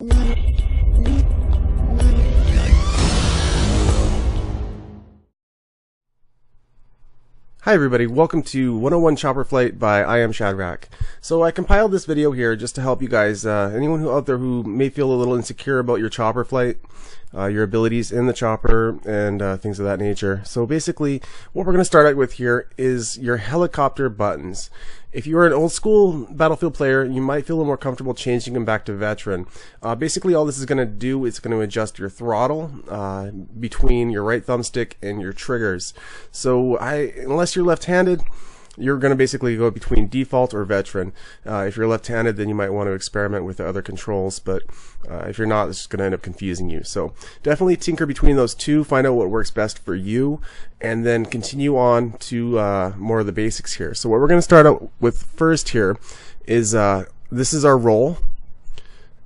Hi everybody, welcome to 101 Chopper Flight by IAMxSHADRACH. So I compiled this video here just to help you guys, anyone out there who may feel a little insecure about your chopper flight, your abilities in the chopper, and things of that nature. So basically, what we're going to start out with here is your helicopter buttons. If you're an old school Battlefield player, you might feel a little more comfortable changing them back to veteran. Basically all this is going to do is going to adjust your throttle between your right thumbstick and your triggers. So unless you're left-handed, you're going to basically go between default or veteran. If you're left-handed, then you might want to experiment with the other controls, but if you're not, it's going to end up confusing you. So definitely tinker between those two, find out what works best for you, and then continue on to more of the basics here. So what we're going to start out with first here is this is our roll.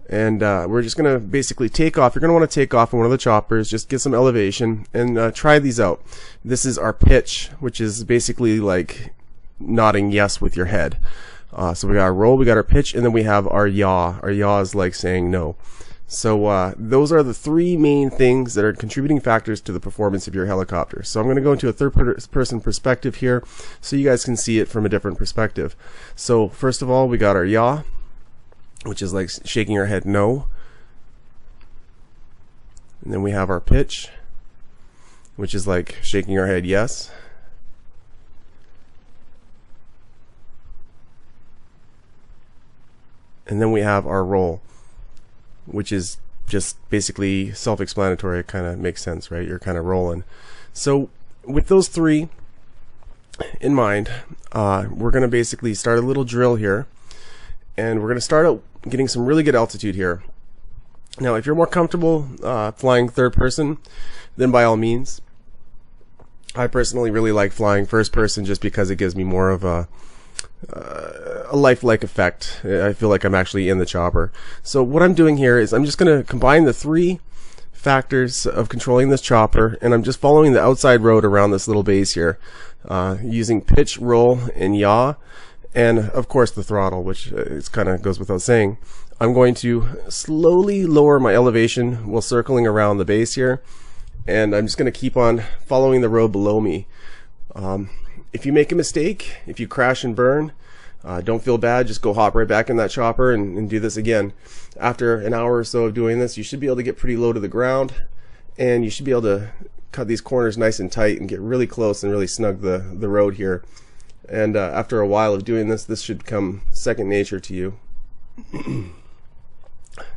And we're just going to basically take off. You're going to want to take off in one of the choppers, just get some elevation, and try these out. This is our pitch, which is basically like nodding yes with your head. So we got our roll, we got our pitch, and then we have our yaw. Our yaw is like saying no. So those are the three main things that are contributing factors to the performance of your helicopter. So I'm going to go into a third-person perspective here so you guys can see it from a different perspective. So first of all, we got our yaw, which is like shaking our head no. And then we have our pitch, which is like shaking our head yes. And then we have our roll, which is just basically self-explanatory. It kind of makes sense, right? You're kind of rolling. So with those three in mind, we're going to basically start a little drill here. And we're going to start out getting some really good altitude here. Now, if you're more comfortable flying third person, then by all means. I personally really like flying first person just because it gives me more of a lifelike effect. I feel like I'm actually in the chopper. So what I'm doing here is I'm just going to combine the three factors of controlling this chopper, and I'm just following the outside road around this little base here, using pitch, roll, and yaw. And of course the throttle, which it kind of goes without saying. I'm going to slowly lower my elevation while circling around the base here, and I'm just going to keep on following the road below me. If you make a mistake, if you crash and burn, don't feel bad, just go hop right back in that chopper and do this again. After an hour or so of doing this, you should be able to get pretty low to the ground, and you should be able to cut these corners nice and tight and get really close and really snug the road here. And after a while of doing this, this should become second nature to you.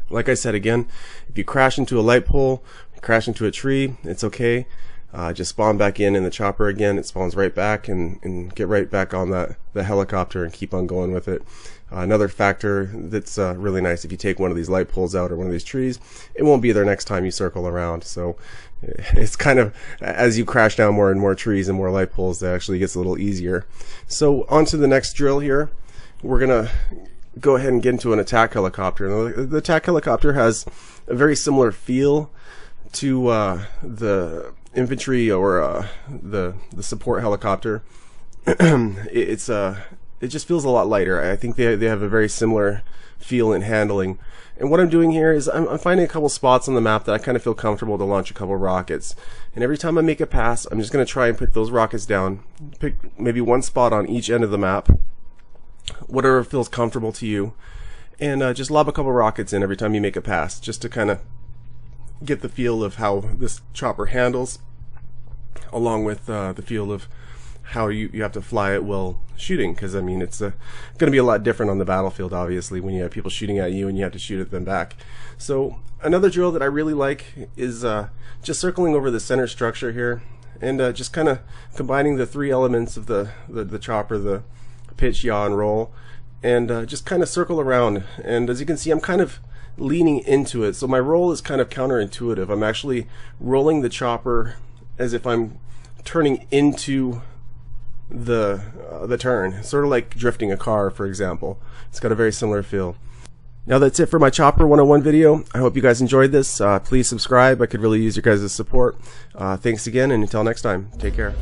Like I said again, if you crash into a light pole, crash into a tree, it's okay. Just spawn back in the chopper again. It spawns right back and get right back on the helicopter and keep on going with it. Another factor that's really nice, if you take one of these light poles out or one of these trees, it won't be there next time you circle around. So it's kind of, as you crash down more and more trees and more light poles, that actually gets a little easier. So on to the next drill here. We're gonna go ahead and get into an attack helicopter. The attack helicopter has a very similar feel to the infantry or the support helicopter. It just feels a lot lighter. I think they have a very similar feel in handling. And what I'm doing here is I'm finding a couple spots on the map that I kind of feel comfortable to launch a couple rockets. And every time I make a pass, I'm just going to try and put those rockets down. Pick maybe one spot on each end of the map, whatever feels comfortable to you, and just lob a couple rockets in every time you make a pass, just to kind of get the feel of how this chopper handles, along with the feel of how you have to fly it while shooting, because I mean it's going to be a lot different on the battlefield, obviously, when you have people shooting at you and you have to shoot at them back. So another drill that I really like is just circling over the center structure here, and just kind of combining the three elements of the chopper, the pitch, yaw, and roll, and just kind of circle around. And as you can see, I'm kind of leaning into it, so my roll is kind of counterintuitive. I'm actually rolling the chopper as if I'm turning into the turn, sort of like drifting a car, for example. It's got a very similar feel. Now that's it for my Chopper 101 video. I hope you guys enjoyed this. Please subscribe. I could really use your guys' support. Thanks again, and until next time, take care.